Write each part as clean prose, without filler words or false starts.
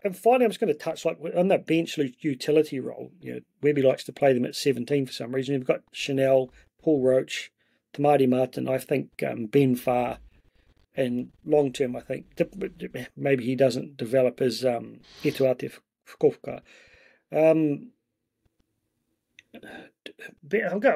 And finally, I'm just going to touch on that bench utility role. Webby likes to play them at 17 for some reason. You've got Chanel, Paul Roach, Tamati Martin. I think Ben Farr, and long term, I think maybe he doesn't develop as Etuate Fukuoka.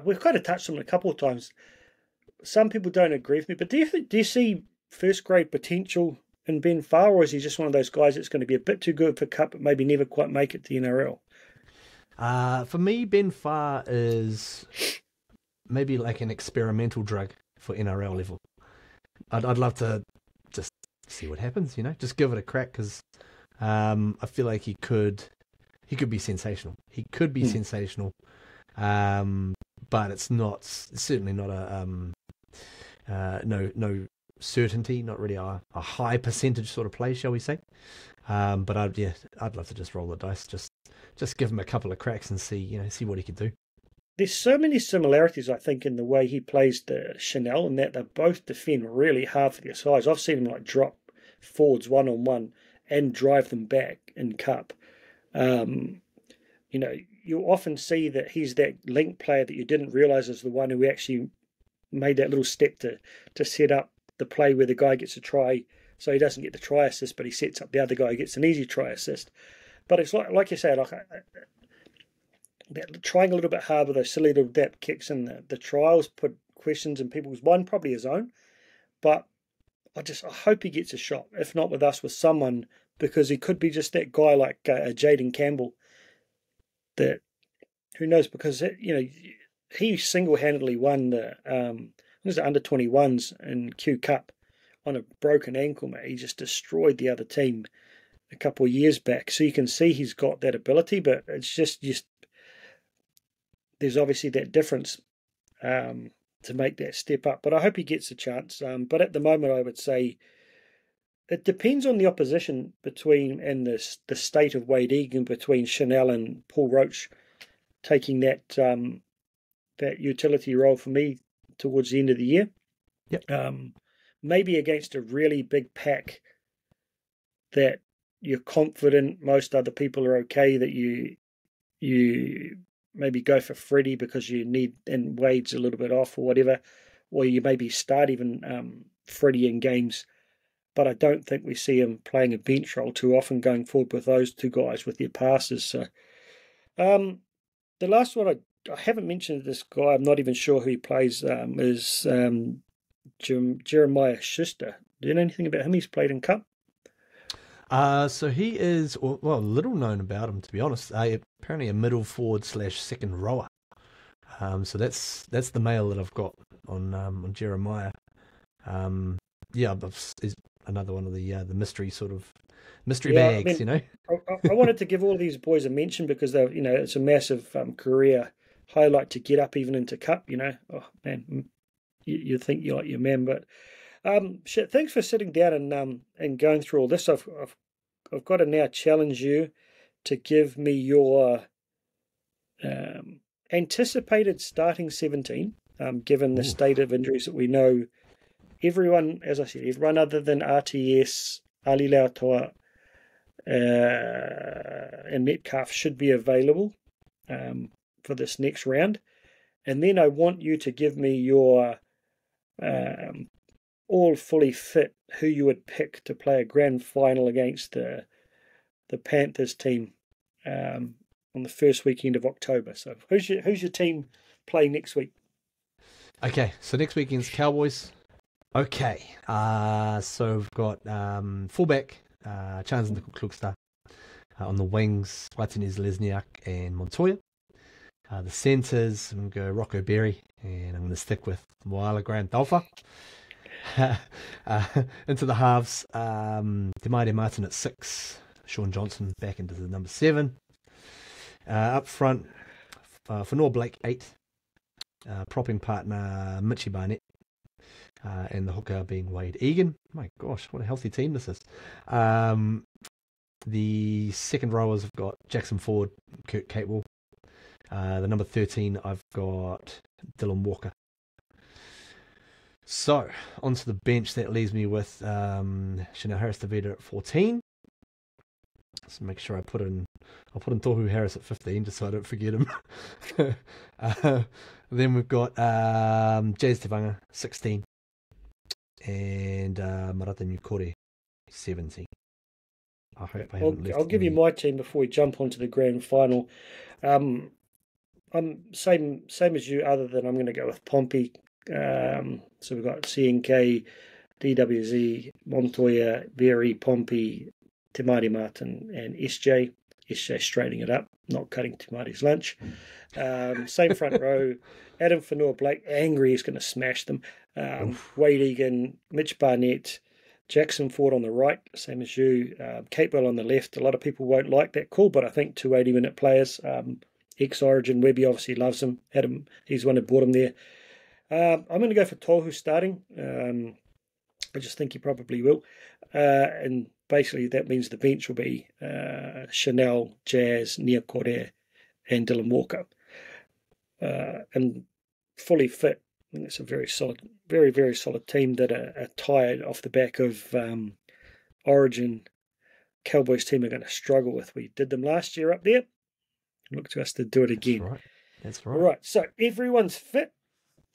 We've kind of touched on it a couple of times. Some people don't agree with me, but do you see first grade potential in Ben Farr, or is he just one of those guys that's going to be a bit too good for Cup, but maybe never quite make it to the NRL? For me, Ben Farr is maybe like an experimental drug for NRL level. I'd love to just see what happens, just give it a crack, because I feel like he could be sensational. He could be sensational, but it's certainly not no certainty, not really a high percentage sort of play, shall we say. But I'd love to just roll the dice, just give him a couple of cracks and see what he can do. There's so many similarities, I think, in the way he plays the Chanel, and that they both defend really hard for their size. I've seen him drop forwards one-on-one and drive them back in Cup. You often see that he's that link player that you didn't realise is the one who actually made that little step to set up the play where the guy gets a try, so he doesn't get the try assist, but he sets up the other guy who gets an easy try assist. But it's like you say, trying a little bit hard with those silly little dap kicks and the trials put questions in people's mind, probably his own. But I hope he gets a shot, if not with us, with someone, because he could be just that guy like Jaden Campbell. That, who knows? Because he single-handedly won the under 21s in Q Cup on a broken ankle, mate. He just destroyed the other team a couple of years back. So you can see he's got that ability, but it's just there's obviously that difference to make that step up. But I hope he gets a chance. But at the moment, I would say it depends on the opposition and the state of Wade Egan between Chanel and Paul Roach taking that utility role for me towards the end of the year. Yep. Maybe against a really big pack that you're confident most other people are okay, that you maybe go for Freddie because you need, and Wade's a little bit off or whatever, or you maybe start even Freddie in games. But I don't think we see him playing a bench role too often going forward with those two guys with their passes. So, the last one I haven't mentioned this guy. I'm not even sure who he plays. Is Jeremiah Schuster. Do you know anything about him? He's played in Cup. So he is, little known about him, to be honest. Apparently a middle forward / second rower. So that's the mail that I've got on Jeremiah. Is another one of the mystery bags, I wanted to give all of these boys a mention because they, it's a massive career highlight to get up even into Cup. Oh man, you think you're like your man, but thanks for sitting down and going through all this. I've got to now challenge you to give me your anticipated starting 17, given the state of injuries that we know. Everyone, as I said, everyone other than RTS, Ali Lautoa, and Metcalf should be available for this next round. And then I want you to give me your all fully fit who you would pick to play a grand final against the Panthers team on the first weekend of October. So who's your team playing next week? Okay, so next weekend's Cowboys. Okay, so we've got fullback, Chansen Klugster. On the wings, Martinez, Lesniak, and Montoya. The centres, I'm going to go Rocco Berry, and I'm going to stick with Moala Graham Taufa. Into the halves, Demaire Martin at 6, Sean Johnson back into the number 7. Up front, Fanor Blake 8, propping partner Mitchie Barnett, and the hooker being Wade Egan. My gosh, what a healthy team this is. The second rowers have got Jackson Ford, Kurt Catewell. The number 13, I've got Dylan Walker. So, onto the bench, that leaves me with Chanel Harris-Tavita at 14. Just make sure I'll put in Tohu Harris at 15, just so I don't forget him. Then we've got Jazz Tevanga 16 and Marata Nukore 17. I hope I haven't left. I'll give you my team before we jump onto the grand final. I'm same as you, other than I'm going to go with Pompey. So we've got CNK, DWZ, Montoya, Berry, Pompey, Te Maire Martin, and SJ. SJ straightening it up, not cutting Te Maire's lunch. Same front row. Adam Fanua-Blake, angry, he's going to smash them. Wade Egan, Mitch Barnett, Jackson Ford on the right, same as you. Capewell on the left. A lot of people won't like that call, but I think 280-minute players. Ex-Origin, Webby obviously loves him. He's the one who brought him there. I'm going to go for Tohu starting. I just think he probably will. And basically that means the bench will be Chanel, Jazz, Nia Correa, and Dylan Walker. And fully fit. And it's a very solid, very, very solid team that are tired off the back of Origin. Cowboys team are going to struggle with. We did them last year up there. Look to us to do it again. That's right. All right, so everyone's fit.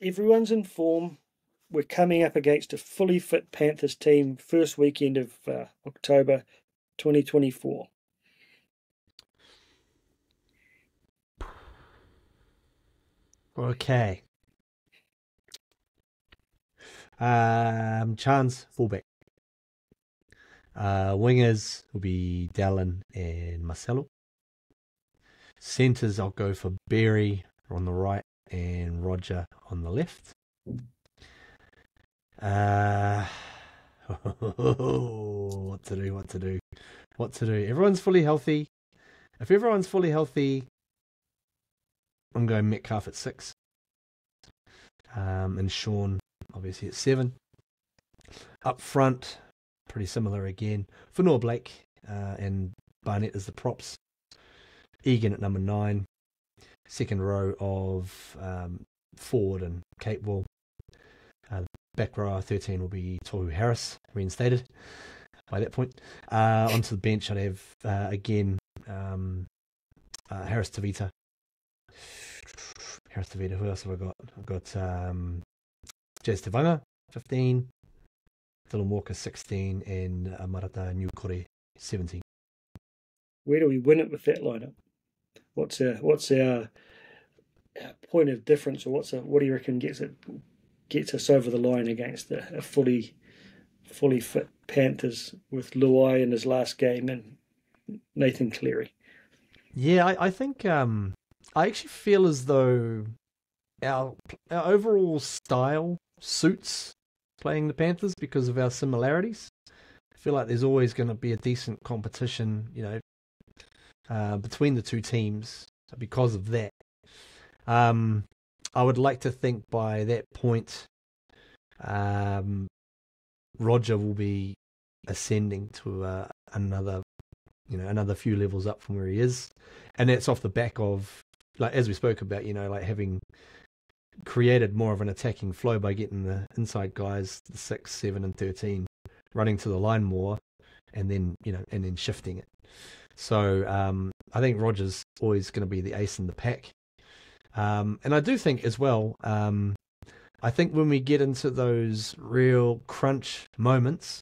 Everyone's in form. We're coming up against a fully fit Panthers team first weekend of October 2024. Okay. Chance, fullback. Wingers will be Dallin and Marcelo. Centres, I'll go for Berry on the right and Roger on the left. What to do? Everyone's fully healthy. If everyone's fully healthy, I'm going Metcalf at 6. And Sean, obviously, at 7. Up front, pretty similar again. Fanua-Blake and Barnett as the props. Egan at number 9. Second row of Ford and Capewell. Back row 13 will be Tohu Harris, reinstated by that point. Onto the bench, I'd have, again, Harris Tavita. Who else have I got? I've got Jazz Tevanga, 15. Dylan Walker, 16. And Marata Nukore, 17. Where do we win it with that lineup? What's our point of difference, or what do you reckon gets us over the line against a fully fit Panthers with Luai in his last game and Nathan Cleary? Yeah, I think I actually feel as though our overall style suits playing the Panthers because of our similarities. I feel like there's always going to be a decent competition, between the two teams because of that. I would like to think by that point, Roger will be ascending to another few levels up from where he is, and that's off the back of, like as we spoke about, like having created more of an attacking flow by getting the inside guys, the 6, 7, and 13, running to the line more, and then shifting it. So I think Roger's always going to be the ace in the pack. And I do think as well, I think when we get into those real crunch moments,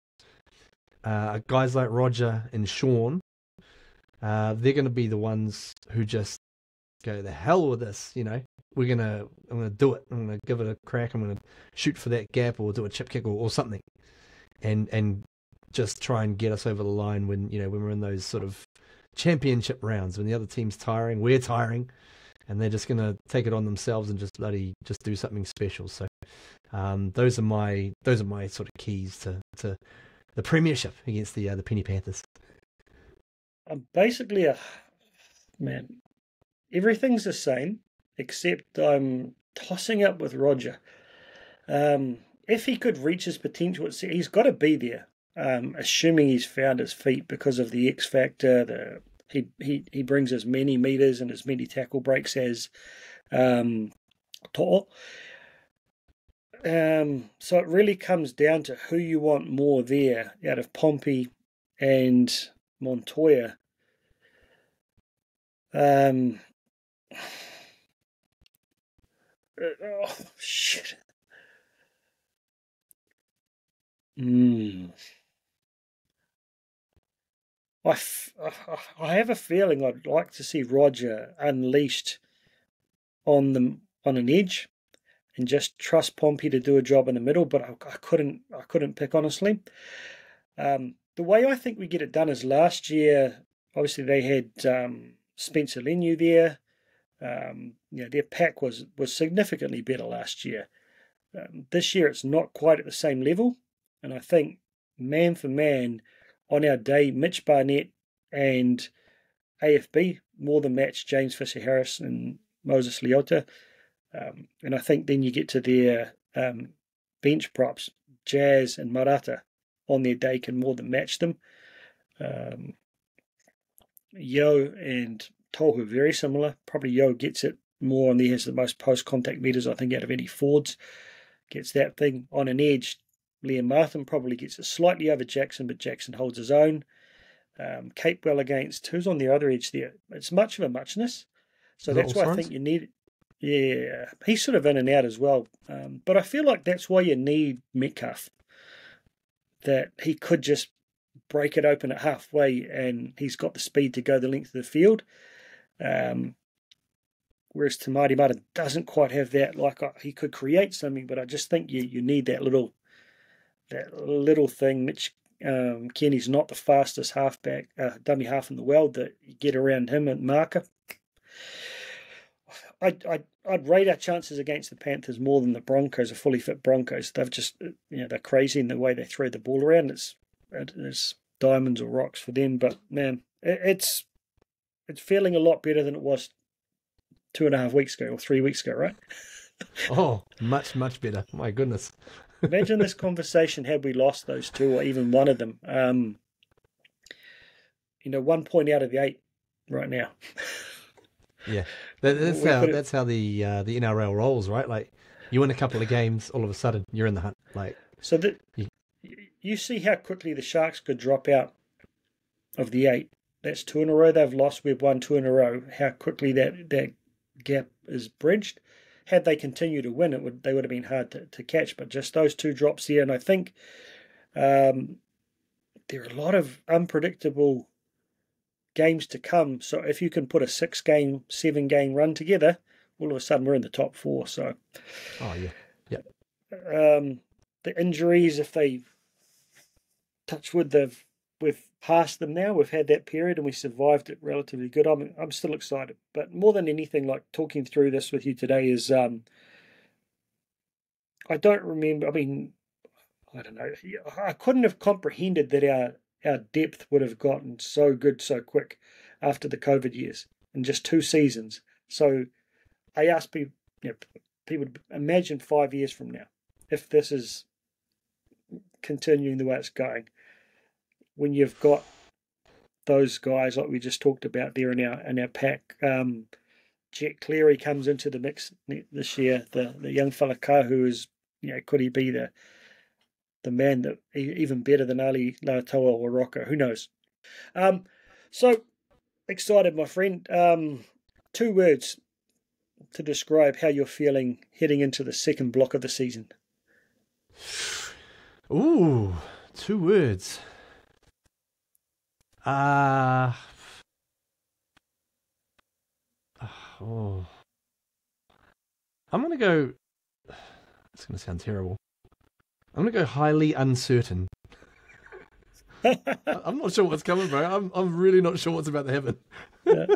guys like Roger and Sean, they're going to be the ones who just go, the hell with this, I'm going to do it. I'm going to give it a crack. I'm going to shoot for that gap or do a chip kick or something. And just try and get us over the line when we're in those sort of championship rounds, when the other team's tiring, we're tiring, and they're just going to take it on themselves and just do something special. So those are my sort of keys to the premiership against the Penny Panthers. I'm basically everything's the same, except I'm tossing up with Roger. If he could reach his potential, he's got to be there. Assuming he's found his feet because of the X factor, he brings as many meters and as many tackle breaks as To'o. So it really comes down to who you want more there out of Pompey and Montoya Oh, shit. I have a feeling I'd like to see Roger unleashed on an edge and just trust Pompey to do a job in the middle, but I couldn't pick honestly. The way I think we get it done is last year. Obviously, they had Spencer Lenu there. Their pack was significantly better last year. This year, it's not quite at the same level, and I think man for man on our day, Mitch Barnett and AFB more than match James Fisher-Harris and Moses Leota. And I think then you get to their bench props, Jazz and Marata on their day can more than match them. Yo and Tohu very similar. Probably Yo gets it more and he has the most post-contact meters, I think, out of any Fords. Gets that thing on an edge. Liam Martin probably gets it slightly over Jackson, but Jackson holds his own. Capewell against, who's on the other edge there? It's much of a muchness. So that's why I think you need... Yeah, he's sort of in and out as well. But I feel like that's why you need Metcalf. That he could just break it open at halfway and he's got the speed to go the length of the field. Whereas Tamati Mata doesn't quite have that. Like he could create something, but I just think you need that little thing. Mitch Kenny's not the fastest halfback, dummy half in the world that you get around him at marker. I'd rate our chances against the Panthers more than the Broncos, the fully fit Broncos. They've just, they're crazy in the way they throw the ball around. It's diamonds or rocks for them. But man, it's feeling a lot better than it was 2.5 weeks ago or 3 weeks ago, right? Oh, much, much better. My goodness. Imagine this conversation had we lost those two or even one of them. 1 point out of the 8 right now. Yeah, that's how the NRL rolls, right? Like you win a couple of games, all of a sudden you're in the hunt. Like so that you see how quickly the Sharks could drop out of the 8. That's 2 in a row they've lost. We've won 2 in a row. How quickly that gap is bridged. Had they continued to win, they would have been hard to catch. But just those 2 drops there, and I think there are a lot of unpredictable games to come. So if you can put a 6-game, 7-game run together, all of a sudden we're in the top 4. So, the injuries, if they touch wood, we've passed them now. We've had that period and we survived it relatively good. I'm still excited, but more than anything, like talking through this with you today is I don't remember. I mean, I don't know. I couldn't have comprehended that our depth would have gotten so good so quick after the COVID years in just 2 seasons. So I asked people, people imagine 5 years from now, if this is continuing the way it's going, when you've got those guys like we just talked about there in our pack. Jet Cleary comes into the mix this year. The young fella Kahu is, could he be the man that even better than Ali Lautoa or Rocco? Who knows? So excited, my friend. 2 words to describe how you're feeling heading into the second block of the season. Ooh, 2 words. I'm going to go... It's going to sound terrible. I'm going to go highly uncertain. I'm not sure what's coming, bro. I'm really not sure what's about to happen. Yeah.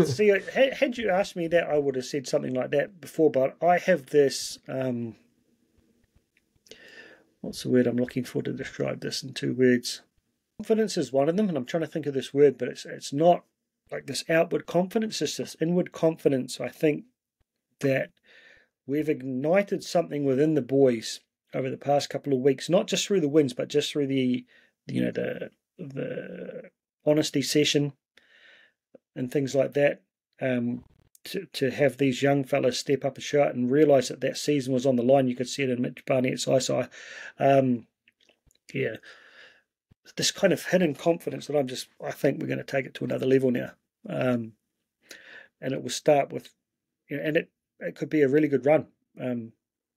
See, had you asked me that, I would have said something like that before, but I have this... what's the word I'm looking for to describe this in 2 words? Confidence is one of them, and I'm trying to think of this word, but it's not like this outward confidence, it's this inward confidence. I think that we've ignited something within the boys over the past couple of weeks, not just through the wins, but just through the honesty session and things like that. To have these young fellas step up a shot and realise that season was on the line. You could see it in Mitch Barnett's eyesight. This kind of hidden confidence that I think we're going to take it to another level now. and it will start with, and it could be a really good run. We're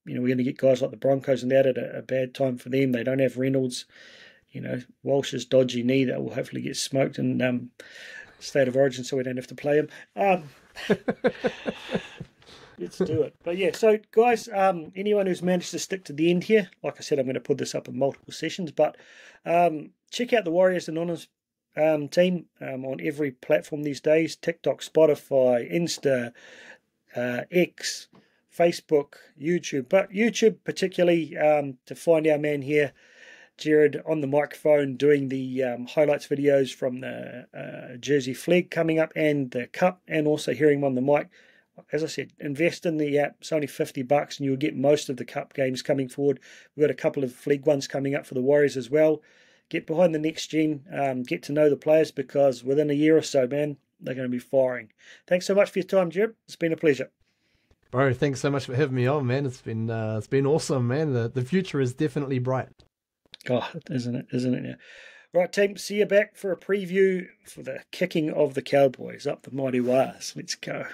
going to get guys like the Broncos and that at a bad time for them. They don't have Reynolds. Walsh's dodgy knee that will hopefully get smoked in State of Origin, so we don't have to play him. Let's do it. But yeah, so guys, anyone who's managed to stick to the end here, like I said, I'm going to put this up in multiple sessions, but check out the Warriors Anonymous team on every platform these days: TikTok, Spotify, Insta, X, Facebook, YouTube. But YouTube particularly, to find our man here, Gerard, on the microphone doing the highlights videos from the Jersey Flag coming up and the Cup, and also hearing him on the mic. As I said, invest in the app. It's only $50 and you'll get most of the Cup games coming forward. We've got a couple of Flag ones coming up for the Warriors as well. Get behind the next gen, get to know the players, because within a year or so, man, they're going to be firing. Thanks so much for your time, Gerard. It's been a pleasure. Bro, thanks so much for having me on, man. It's been awesome, man. The future is definitely bright. Oh, isn't it? Yeah. Right, team, see you back for a preview for the kicking of the Cowboys up the mighty Wars. Let's go.